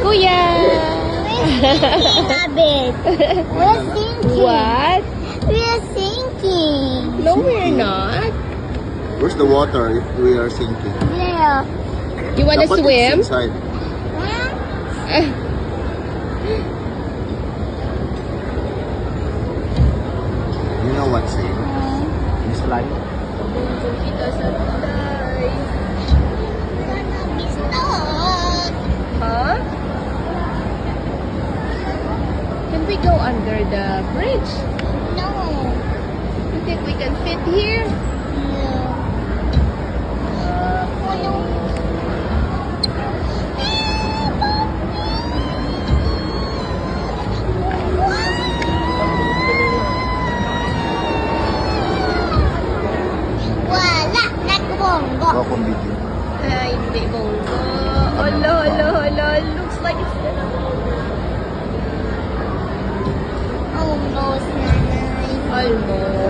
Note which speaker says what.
Speaker 1: Kuya!
Speaker 2: Rabbit. We're sinking.
Speaker 1: What?
Speaker 2: We're sinking.
Speaker 1: No, we're not.
Speaker 3: Where's the water if we are sinking?
Speaker 2: Yeah.
Speaker 1: You wanna
Speaker 3: Dapat
Speaker 1: swim?
Speaker 3: it's inside. You know what's in? It's like
Speaker 1: Kita sa tulay. Huh? Can we go under the bridge?
Speaker 2: No.
Speaker 1: You think we can fit here?
Speaker 2: Wala. Nagbonggo.
Speaker 3: Go kung video.
Speaker 1: Ay, hindi bonggo. Olo, olo, olo. Looks like it's gonna go.
Speaker 2: Almost, nanay.
Speaker 1: Almost.